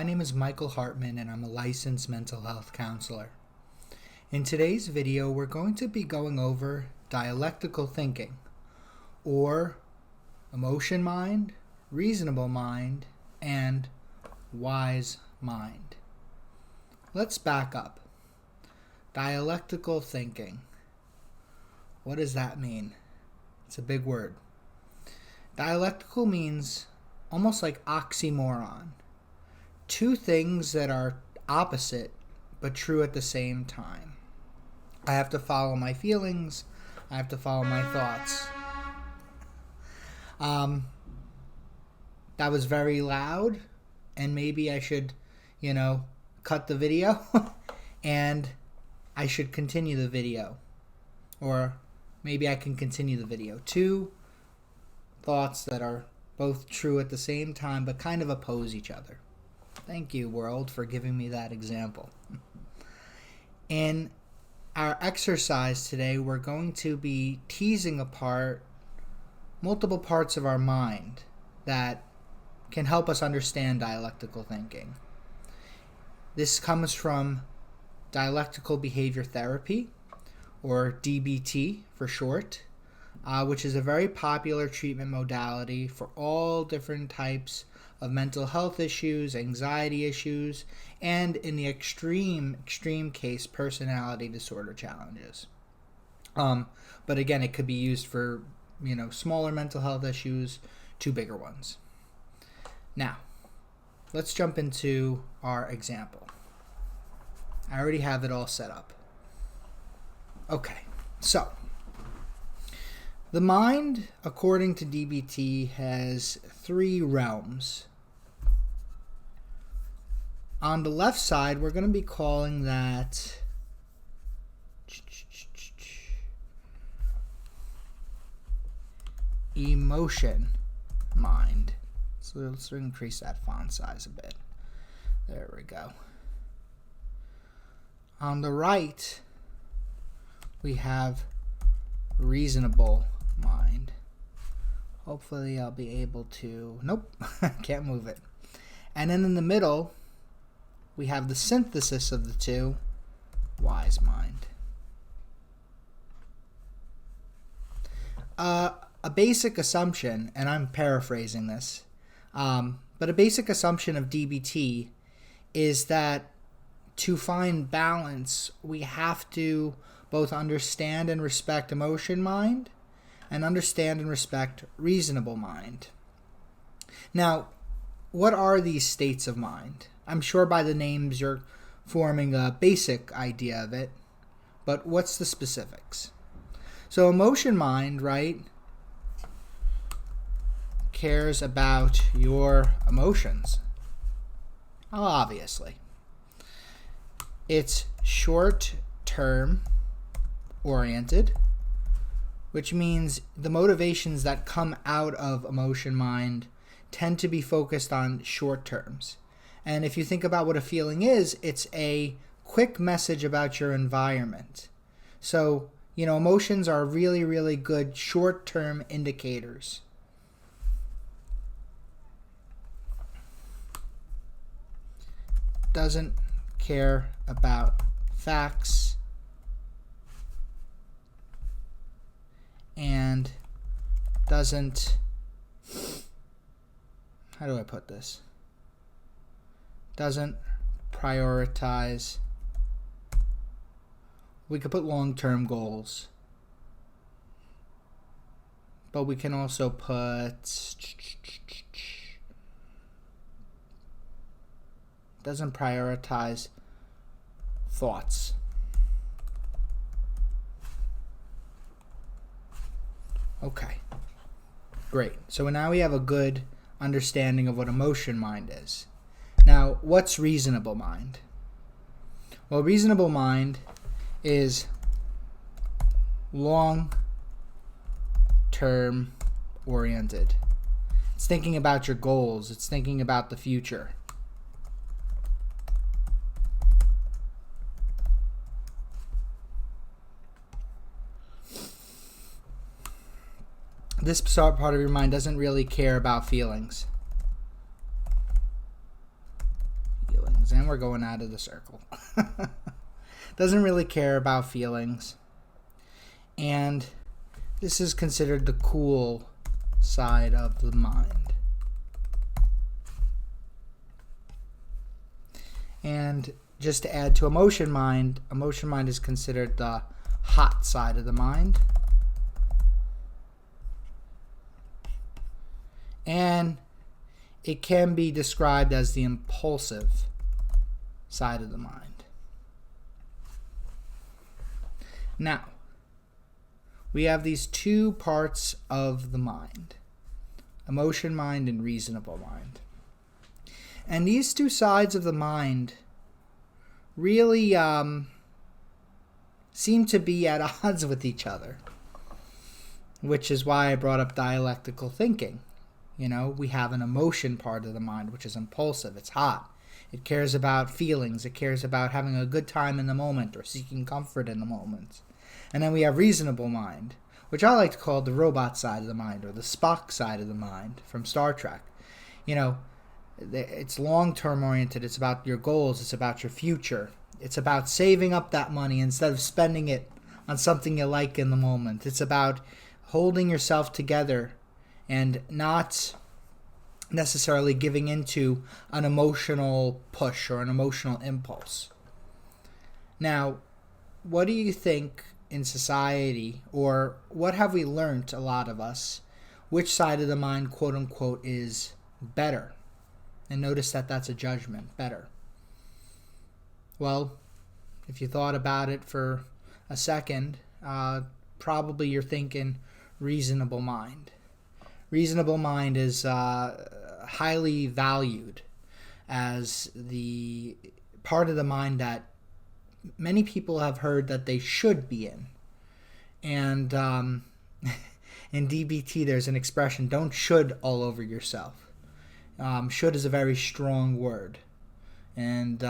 My name is Michael Hartman and I'm a licensed mental health counselor. In today's video, we're going to be going over dialectical thinking, or emotion mind, reasonable mind, and wise mind. Let's back up. Dialectical thinking. What does that mean? It's a big word. Dialectical means almost like oxymoron. Two things that are opposite but true at the same time. I have to follow my feelings. I have to follow my thoughts. That was very loud, and maybe I should, cut the video and I should continue the video. Or maybe I can continue the video. Two thoughts that are both true at the same time but kind of oppose each other. Thank you, world, for giving me that example. In our exercise today, we're going to be teasing apart multiple parts of our mind that can help us understand dialectical thinking. This comes from Dialectical Behavior Therapy, or DBT for short, which is a very popular treatment modality for all different types of mental health issues, anxiety issues, and in the extreme case, personality disorder challenges. But again, it could be used for, smaller mental health issues to bigger ones. Now, let's jump into our example. I already have it all set up. Okay, so the mind, according to DBT, has three realms. On the left side, we're going to be calling that emotion mind. So let's increase that font size a bit. There we go. On the right, we have reasonable mind. Hopefully I'll be able to... Nope, can't move it. And then in the middle, we have the synthesis of the two, wise mind. A basic assumption, and I'm paraphrasing this, but a basic assumption of DBT is that to find balance, we have to both understand and respect emotion mind and understand and respect reasonable mind. Now, what are these states of mind? I'm sure by the names you're forming a basic idea of it, but what's the specifics? So emotion mind, right, cares about your emotions. Oh, obviously. It's short-term oriented, which means the motivations that come out of emotion mind tend to be focused on short terms. And if you think about what a feeling is, it's a quick message about your environment. So, emotions are really, really good short-term indicators. Doesn't care about facts and doesn't, how do I put this? Doesn't prioritize. We could put long-term goals, but we can also put doesn't prioritize thoughts. Okay, great. So now we have a good understanding of what emotion mind is. Now, what's reasonable mind? Well, reasonable mind is long-term oriented. It's thinking about your goals. It's thinking about the future. this part of your mind doesn't really care about feelings. we're going out of the circle. Doesn't really care about feelings. And this is considered the cool side of the mind. And just to add to emotion mind is considered the hot side of the mind. And it can be described as the impulsive side of the mind. Now, we have these two parts of the mind, emotion mind and reasonable mind. And these two sides of the mind really seem to be at odds with each other, which is why I brought up dialectical thinking. You know, we have an emotion part of the mind, which is impulsive. It's hot. It cares about feelings. It cares about having a good time in the moment or seeking comfort in the moment. And then we have reasonable mind, which I like to call the robot side of the mind or the Spock side of the mind from Star Trek. You know, it's long-term oriented. It's about your goals. It's about your future. It's about saving up that money instead of spending it on something you like in the moment. It's about holding yourself together and not necessarily giving into an emotional push or an emotional impulse. Now, what do you think in society, or what have we learned, a lot of us, which side of the mind, quote unquote, is better? And notice that that's a judgment, better. Well, if you thought about it for a second, probably you're thinking reasonable mind. Reasonable mind is highly valued as the part of the mind that many people have heard that they should be in. And in DBT, there's an expression, don't should all over yourself. Should is a very strong word. And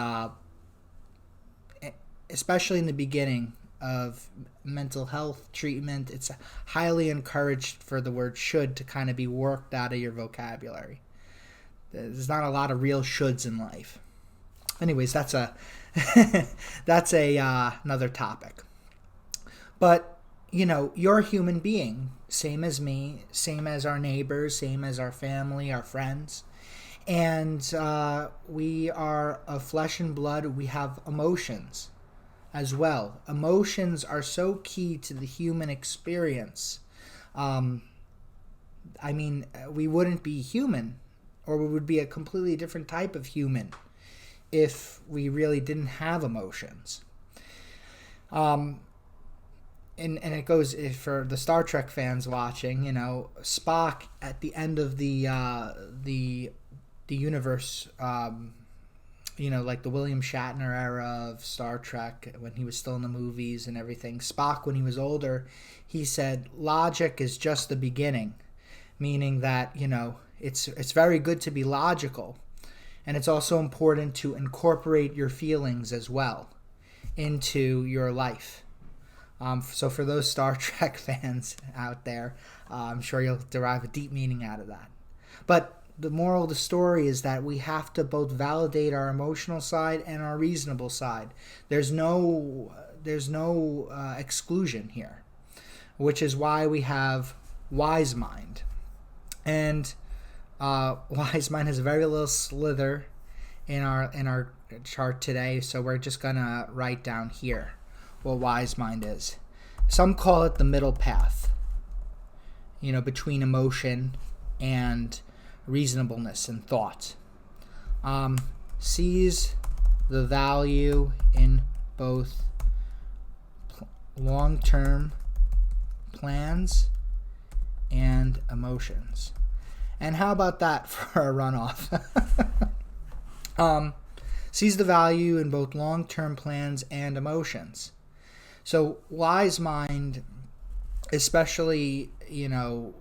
especially in the beginning of mental health treatment, it's highly encouraged for the word should to kind of be worked out of your vocabulary. There's not a lot of real shoulds in life. Anyways, that's another topic. But, you know, you're a human being, same as me, same as our neighbors, same as our family, our friends. And we are of flesh and blood. We have emotions as well. Emotions are so key to the human experience. I mean, we wouldn't be human, or we would be a completely different type of human if we really didn't have emotions. And it goes, for the Star Trek fans watching, you know, Spock at the end of the universe, you know, like the William Shatner era of Star Trek, when he was still in the movies and everything. Spock, when he was older, he said, logic is just the beginning, meaning that, you know, it's very good to be logical, and it's also important to incorporate your feelings as well into your life. So for those Star Trek fans out there, I'm sure you'll derive a deep meaning out of that. But the moral of the story is that we have to both validate our emotional side and our reasonable side. There's no exclusion here, which is why we have wise mind. And wise mind has very little slither in our chart today, so we're just gonna write down here what wise mind is. Some call it the middle path, you know, between emotion and reasonableness and thought. Sees the value in both long-term plans and emotions. And how about that for a runoff? Sees the value in both long-term plans and emotions. So wise mind, especially, you know,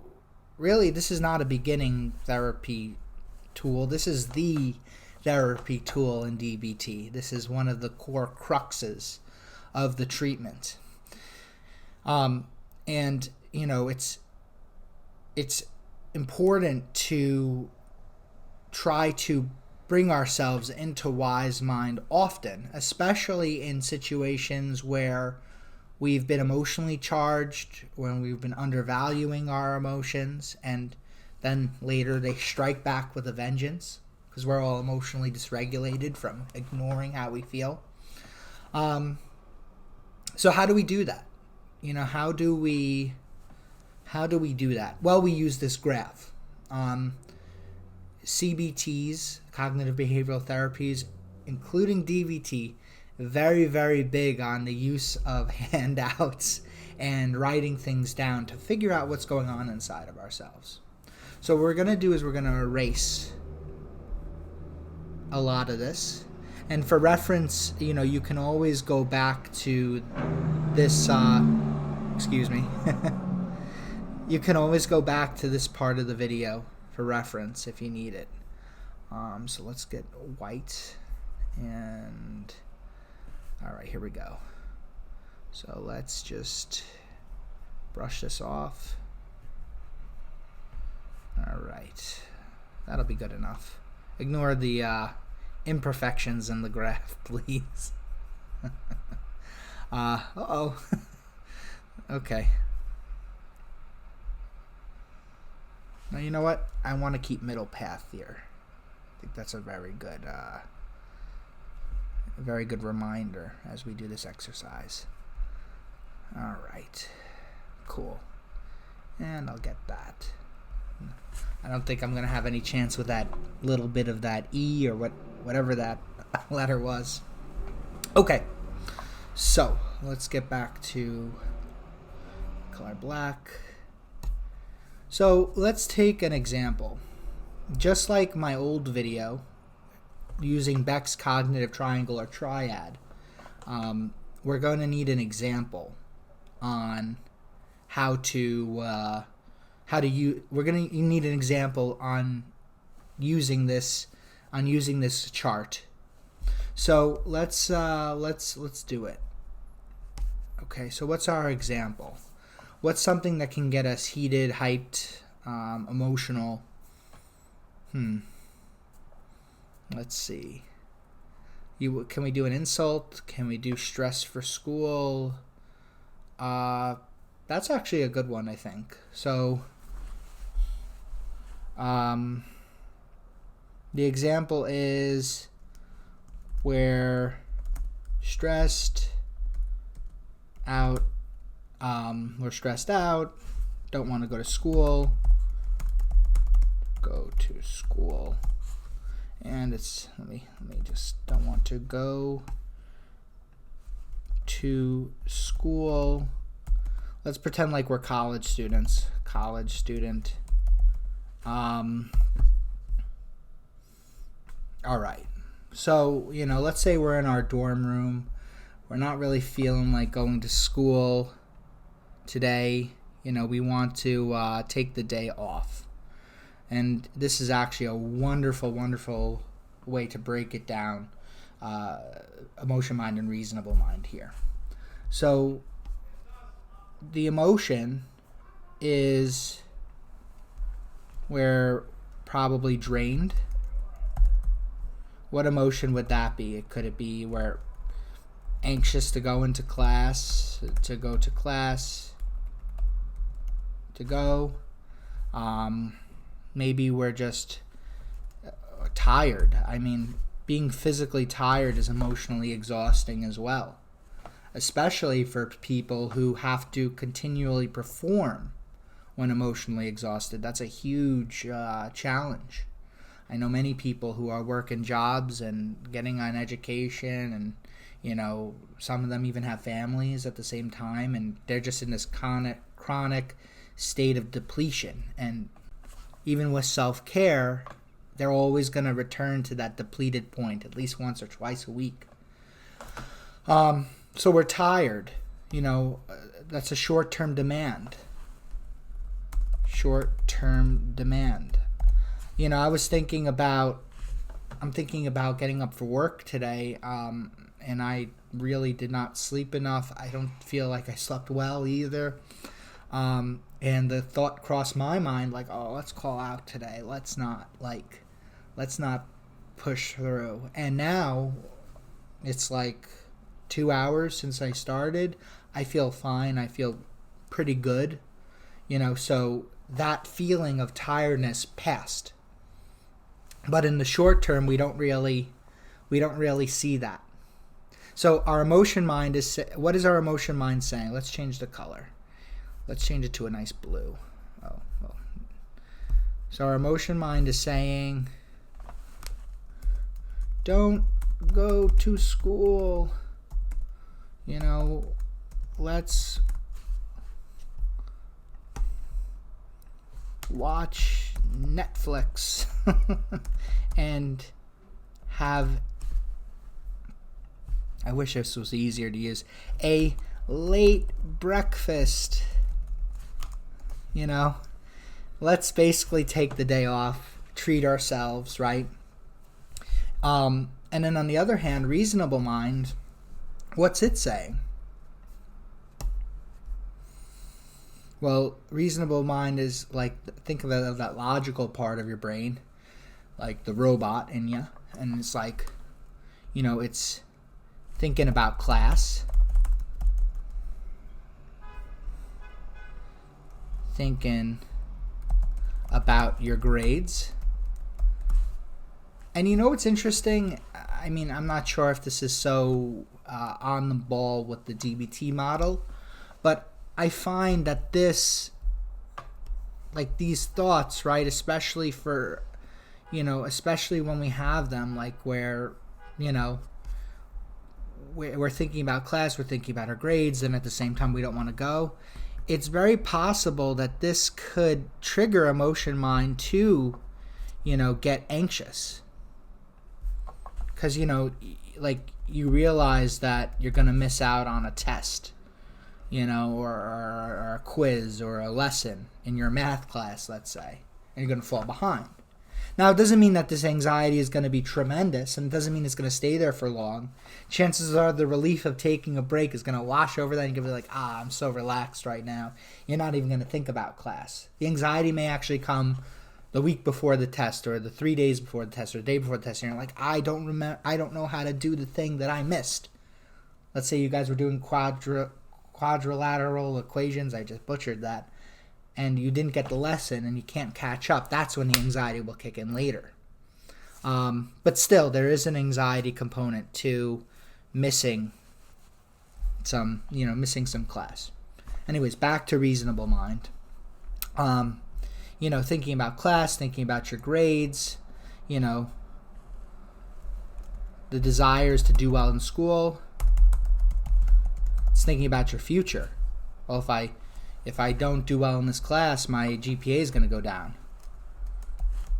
really this is not a beginning therapy tool. This is the therapy tool in DBT. This is one of the core cruxes of the treatment. And, you know, it's important to try to bring ourselves into wise mind often, especially in situations where we've been emotionally charged, when we've been undervaluing our emotions, and then later they strike back with a vengeance because we're all emotionally dysregulated from ignoring how we feel. So how do we do that? How do we do that? Well, we use this graph. CBTs, cognitive behavioral therapies, including DBT, very, very big on the use of handouts and writing things down to figure out what's going on inside of ourselves. So what we're going to do is we're going to erase a lot of this. And for reference, you can always go back to this, you can always go back to this part of the video for reference if you need it. So let's get white, and all right, here we go. So let's just brush this off. All right, that'll be good enough. Ignore the imperfections in the graph, please. Okay. Now, you know what? I want to keep middle path here. I think that's a very good reminder as we do this exercise. All right. Cool. And I'll get that. I don't think I'm going to have any chance with that little bit of that E or whatever that letter was. Okay. So, let's get back to color black. So let's take an example. Just like my old video, using Beck's cognitive triangle or triad, we're going to need an example on how to we're going to need an example on using this chart. So let's do it. Okay, so what's our example? What's something that can get us heated, hyped, emotional? Let's see. Can we do an insult? Can we do stress for school? That's actually a good one, I think. So, the example is we're stressed out. We're stressed out, don't want to go to school, and it's, let me just, don't want to go to school. Let's pretend like we're college student. All right, so, let's say we're in our dorm room, we're not really feeling like going to school today. We want to take the day off, and this is actually a wonderful way to break it down, emotion mind and reasonable mind here. So the emotion is we're probably drained. What emotion would that be? Could it be we're anxious to go to class, maybe we're just tired. I mean, being physically tired is emotionally exhausting as well, especially for people who have to continually perform when emotionally exhausted. That's a huge challenge. I know many people who are working jobs and getting on education, and some of them even have families at the same time, and they're just in this chronic state of depletion. And even with self-care, they're always going to return to that depleted point at least once or twice a week. So we're tired. That's a short-term demand. I'm thinking about getting up for work today, and I really did not sleep enough. I don't feel like I slept well either. And the thought crossed my mind, like, oh, let's call out today. Let's not push through. And now it's like 2 hours since I started. I feel fine. I feel pretty good. So that feeling of tiredness passed. But in the short term, we don't really see that. So our emotion mind what is our emotion mind saying? Let's change the color. Let's change it to a nice blue. Oh, well. So our emotion mind is saying, don't go to school. Let's watch Netflix and have, I wish this was easier to use, a late breakfast. Let's basically take the day off, treat ourselves, right? And then on the other hand, reasonable mind, what's it saying? Well, reasonable mind is like, think of it as that logical part of your brain, like the robot in you. And it's like, it's thinking about class, thinking about your grades. And what's interesting? I mean, I'm not sure if this is so on the ball with the DBT model, but I find that these thoughts, right, especially when we have them, like where, we're thinking about class, we're thinking about our grades, and at the same time we don't want to go. It's very possible that this could trigger emotion mind to, get anxious. Because, you realize that you're going to miss out on a test, or a quiz or a lesson in your math class, let's say, and you're going to fall behind. Now, it doesn't mean that this anxiety is going to be tremendous, and it doesn't mean it's going to stay there for long. Chances are the relief of taking a break is going to wash over that, and you're going to be like, I'm so relaxed right now. You're not even going to think about class. The anxiety may actually come the week before the test, or the 3 days before the test, or the day before the test, and you're like, I don't know how to do the thing that I missed. Let's say you guys were doing quadrilateral equations. I just butchered that. And you didn't get the lesson and you can't catch up. That's when the anxiety will kick in later. But still, there is an anxiety component to missing some class. Anyways, back to reasonable mind. Thinking about class, thinking about your grades, the desires to do well in school. It's thinking about your future. Well, if I don't do well in this class, my GPA is going to go down.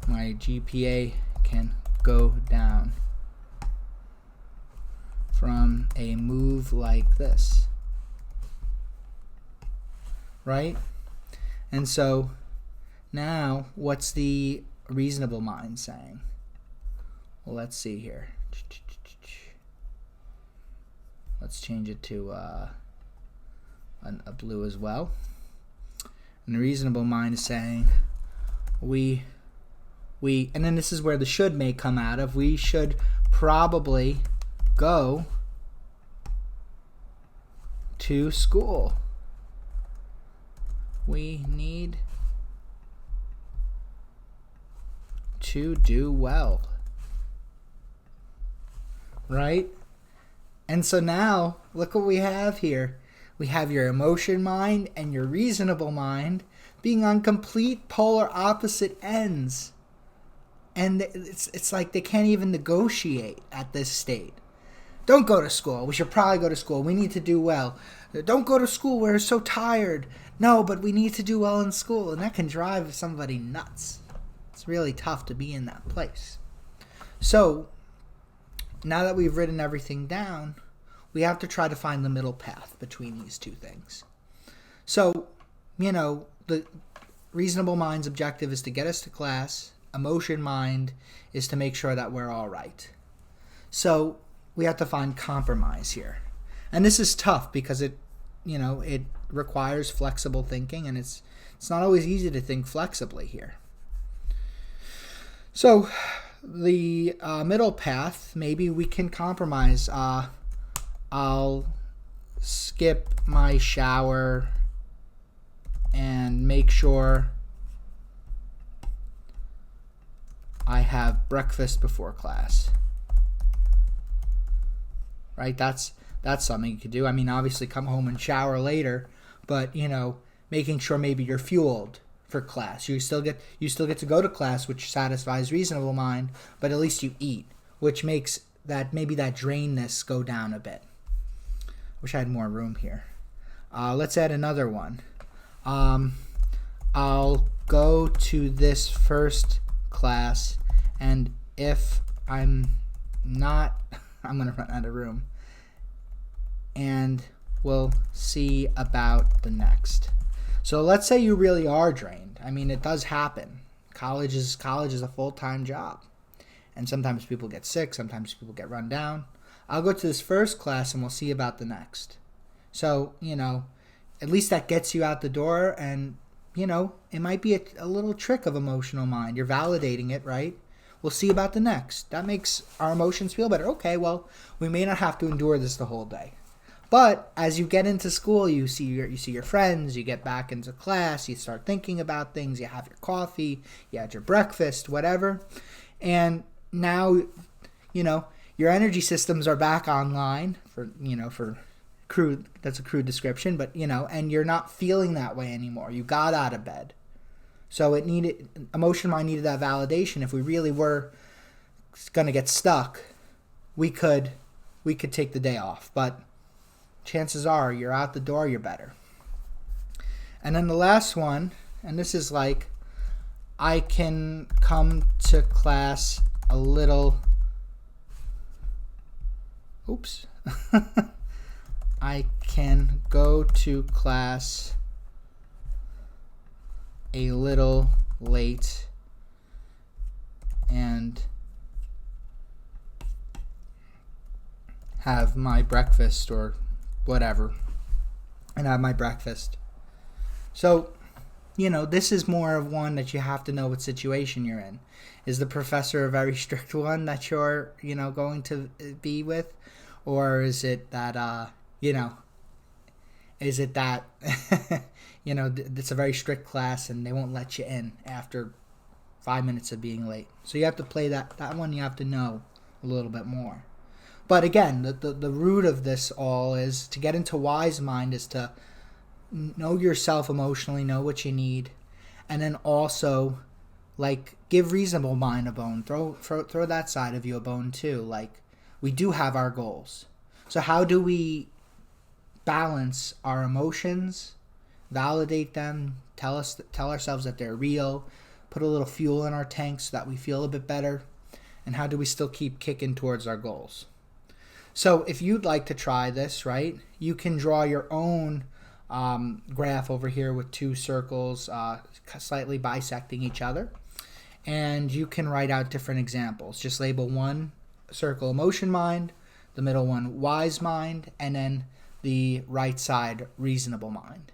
My GPA can go down from a move like this. Right? And so now, what's the reasonable mind saying? Well, let's see here. Let's change it to a blue as well. And the reasonable mind is saying, and then this is where the should may come out of, we should probably go to school. We need to do well. Right? And so now, look what we have here. We have your emotion mind and your reasonable mind being on complete polar opposite ends. And it's like they can't even negotiate at this state. Don't go to school. We should probably go to school. We need to do well. Don't go to school. We're so tired. No, but we need to do well in school. And that can drive somebody nuts. It's really tough to be in that place. So, now that we've written everything down, we have to try to find the middle path between these two things. So, the reasonable mind's objective is to get us to class. Emotion mind is to make sure that we're all right. So, we have to find compromise here. And this is tough because it requires flexible thinking, and it's not always easy to think flexibly here. So, the middle path, maybe we can compromise. I'll skip my shower and make sure I have breakfast before class. Right? That's something you could do. I mean, obviously come home and shower later, but making sure maybe you're fueled for class. You still get to go to class, which satisfies reasonable mind, but at least you eat, which makes that drainedness go down a bit. Wish I had more room here. Let's add another one. I'll go to this first class, and if I'm not, I'm going to run out of room. And we'll see about the next. So let's say you really are drained. I mean, it does happen. College is a full-time job. And sometimes people get sick, sometimes people get run down. I'll go to this first class and we'll see about the next. So, at least that gets you out the door, and, it might be a little trick of emotional mind. You're validating it, right? We'll see about the next. That makes our emotions feel better. Okay, well, we may not have to endure this the whole day. But as you get into school, you see your friends, you get back into class, you start thinking about things, you have your coffee, you had your breakfast, whatever. And now, your energy systems are back online for crude, that's a crude description, but and you're not feeling that way anymore. You got out of bed. So emotion mind needed that validation. If we really were going to get stuck, we could take the day off, but chances are you're out the door, you're better. And then the last one, and this is like, I can come to class a little, I can go to class a little late and have my breakfast or whatever, and have my breakfast. So, this is more of one that you have to know what situation you're in. Is the professor a very strict one that you're, going to be with? Or is it that, is it that, it's a very strict class and they won't let you in after 5 minutes of being late? So you have to play that one, you have to know a little bit more. But again, the root of this all is to get into wise mind is to know yourself emotionally, know what you need, and then also give reasonable mind a bone. Throw that side of you a bone too. We do have our goals. So how do we balance our emotions, validate them, tell ourselves that they're real, put a little fuel in our tanks so that we feel a bit better, and how do we still keep kicking towards our goals? So if you'd like to try this, right, you can draw your own graph over here with two circles slightly bisecting each other. And you can write out different examples. Just label one circle emotion mind, the middle one wise mind, and then the right side reasonable mind.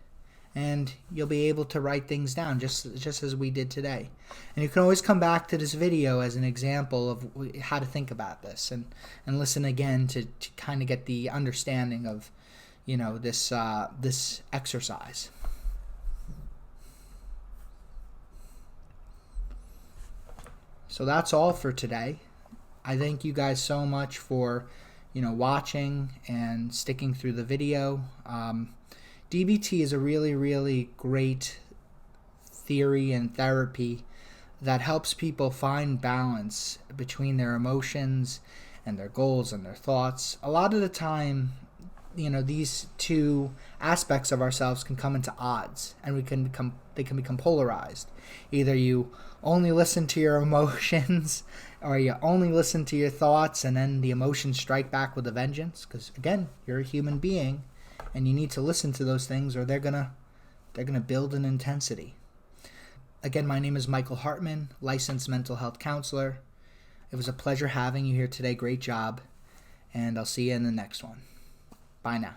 And you'll be able to write things down just as we did today. And you can always come back to this video as an example of how to think about this and listen again to kind of get the understanding of this exercise. So that's all for today. I thank you guys so much for watching and sticking through the video. DBT is a really, really great theory and therapy that helps people find balance between their emotions and their goals and their thoughts. A lot of the time, these two aspects of ourselves can come into odds, and they can become polarized. Either you only listen to your emotions, or you only listen to your thoughts, and then the emotions strike back with a vengeance. Because again, you're a human being, and you need to listen to those things, or they're gonna build in intensity. Again, my name is Michael Hartman, licensed mental health counselor. It was a pleasure having you here today. Great job, and I'll see you in the next one. Bye now.